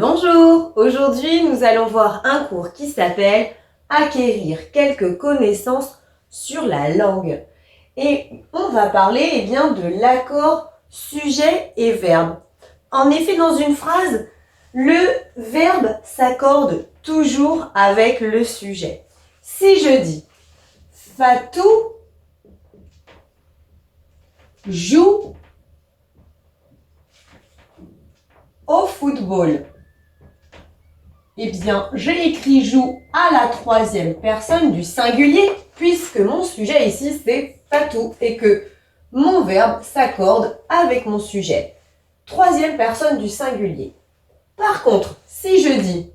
Bonjour, aujourd'hui nous allons voir un cours qui s'appelle Acquérir quelques connaissances sur la langue. Et on va parler de l'accord sujet et verbe. En effet, dans une phrase, le verbe s'accorde toujours avec le sujet. Si je dis Fatou joue au football, eh bien, j'ai écrit joue à la troisième personne du singulier puisque mon sujet ici c'est Fatou et que mon verbe s'accorde avec mon sujet. Troisième personne du singulier. Par contre, si je dis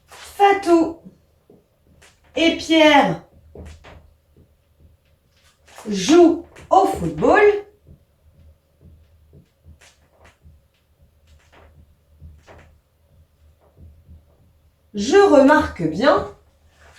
Fatou et Pierre jouent au football, je remarque bien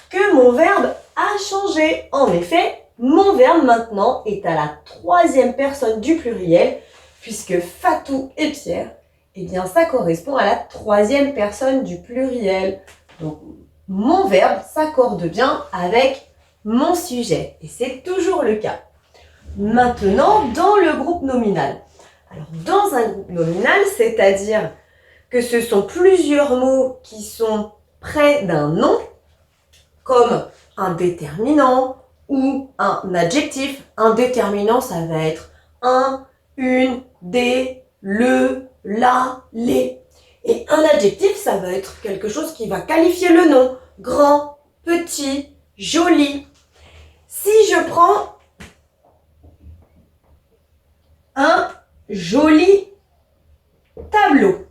que mon verbe a changé. En effet, mon verbe maintenant est à la troisième personne du pluriel puisque Fatou et Pierre, eh bien ça correspond à la troisième personne du pluriel. Donc mon verbe s'accorde bien avec mon sujet et c'est toujours le cas. Maintenant, dans le groupe nominal. Alors dans un groupe nominal, c'est-à-dire que ce sont plusieurs mots qui sont près d'un nom, comme un déterminant ou un adjectif. Un déterminant, ça va être un, une, des, le, la, les. Et un adjectif, ça va être quelque chose qui va qualifier le nom. Grand, petit, joli. Si je prends un joli tableau,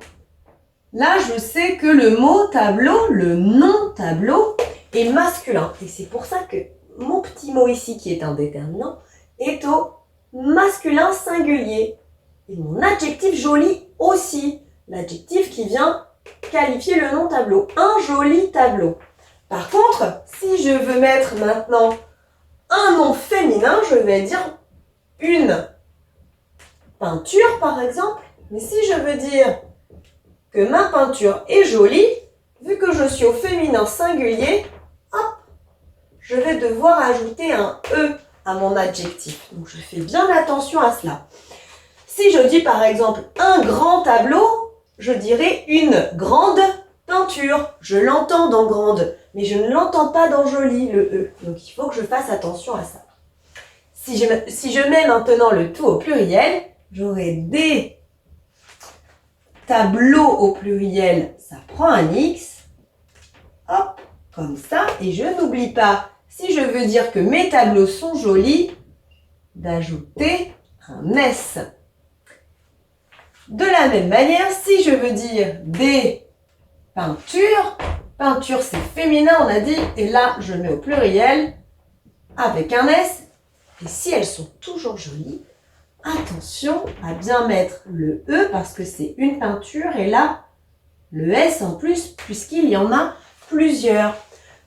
là, je sais que le mot tableau, le nom tableau, est masculin. Et c'est pour ça que mon petit mot ici, qui est un déterminant, est au masculin singulier. Et mon adjectif joli aussi. L'adjectif qui vient qualifier le nom tableau. Un joli tableau. Par contre, si je veux mettre maintenant un nom féminin, je vais dire une peinture, par exemple. Mais si je veux dire que ma peinture est jolie, vu que je suis au féminin singulier, hop, je vais devoir ajouter un E à mon adjectif. Donc je fais bien attention à cela. Si je dis par exemple un grand tableau, je dirais une grande peinture. Je l'entends dans grande, mais je ne l'entends pas dans joli, le E. Donc il faut que je fasse attention à ça. Si je mets maintenant le tout au pluriel, j'aurai des tableau au pluriel, ça prend un X, hop, comme ça, et je n'oublie pas, si je veux dire que mes tableaux sont jolis, d'ajouter un S. De la même manière, si je veux dire des peintures, peinture c'est féminin, on a dit, et là je mets au pluriel avec un S, et si elles sont toujours jolies, attention à bien mettre le E parce que c'est une peinture et là, le S en plus puisqu'il y en a plusieurs.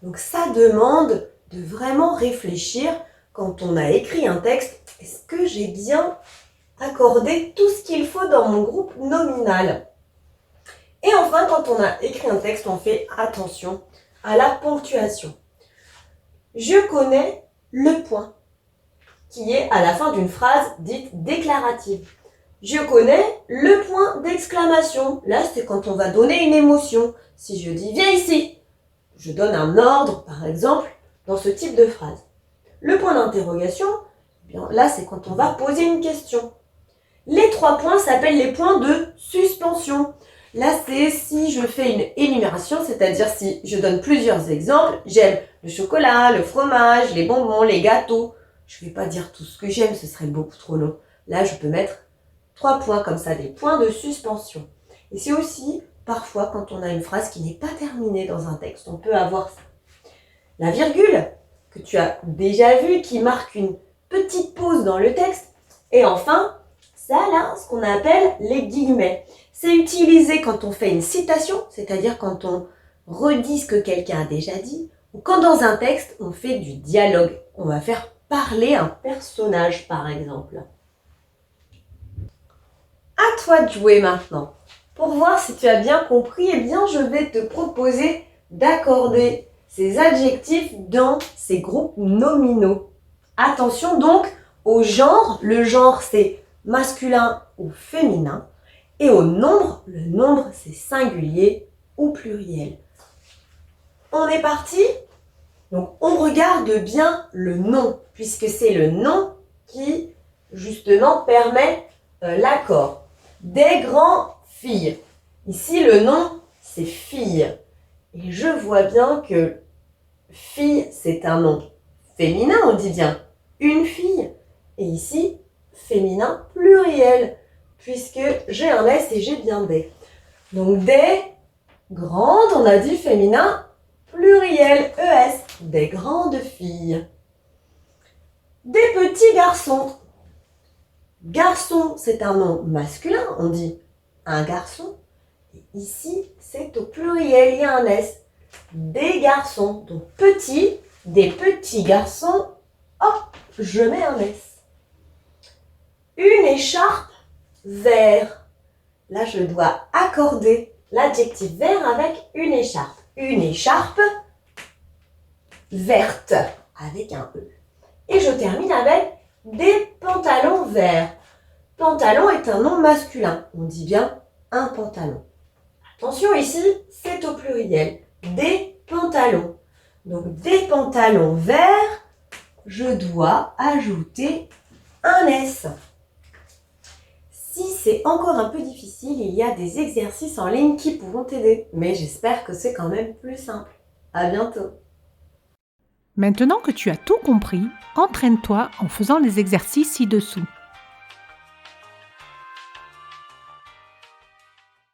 Donc ça demande de vraiment réfléchir quand on a écrit un texte. Est-ce que j'ai bien accordé tout ce qu'il faut dans mon groupe nominal? Et enfin, quand on a écrit un texte, on fait attention à la ponctuation. Je connais le point qui est à la fin d'une phrase dite déclarative. Je connais le point d'exclamation. Là, c'est quand on va donner une émotion. Si je dis « viens ici », je donne un ordre, par exemple, dans ce type de phrase. Le point d'interrogation, là, c'est quand on va poser une question. Les 3 points s'appellent les points de suspension. Là, c'est si je fais une énumération, c'est-à-dire si je donne plusieurs exemples. J'aime le chocolat, le fromage, les bonbons, les gâteaux. Je ne vais pas dire tout ce que j'aime, ce serait beaucoup trop long. Là, je peux mettre 3 points comme ça, des points de suspension. Et c'est aussi, parfois, quand on a une phrase qui n'est pas terminée dans un texte, on peut avoir ça. La virgule, que tu as déjà vue, qui marque une petite pause dans le texte. Et enfin, ça là, ce qu'on appelle les guillemets. C'est utilisé quand on fait une citation, c'est-à-dire quand on redit ce que quelqu'un a déjà dit, ou quand dans un texte, on fait du dialogue. On va faire parler un personnage, par exemple. À toi de jouer maintenant. Pour voir si tu as bien compris, eh bien, je vais te proposer d'accorder ces adjectifs dans ces groupes nominaux. Attention donc au genre. Le genre, c'est masculin ou féminin. Et au nombre, le nombre, c'est singulier ou pluriel. On est parti? Donc, on regarde bien le nom, puisque c'est le nom qui, justement, permet l'accord. Des grands filles. Ici, le nom, c'est fille. Et je vois bien que fille, c'est un nom féminin, on dit bien une fille. Et ici, féminin pluriel, puisque j'ai un S et j'ai bien des. Donc, des grandes, on a dit féminin pluriel, ES, des grandes filles. Des petits garçons. Garçon, c'est un nom masculin, on dit un garçon. Et ici, c'est au pluriel, il y a un S. Des garçons, donc petits, des petits garçons, hop, je mets un S. Une écharpe vert. Là, je dois accorder l'adjectif vert avec une écharpe. Une écharpe verte avec un E. Et je termine avec des pantalons verts. Pantalon est un nom masculin. On dit bien un pantalon. Attention ici, c'est au pluriel. Des pantalons. Donc des pantalons verts, je dois ajouter un S. Si c'est encore un peu difficile, il y a des exercices en ligne qui pourront t'aider. Mais j'espère que c'est quand même plus simple. À bientôt. Maintenant que tu as tout compris, entraîne-toi en faisant les exercices ci-dessous.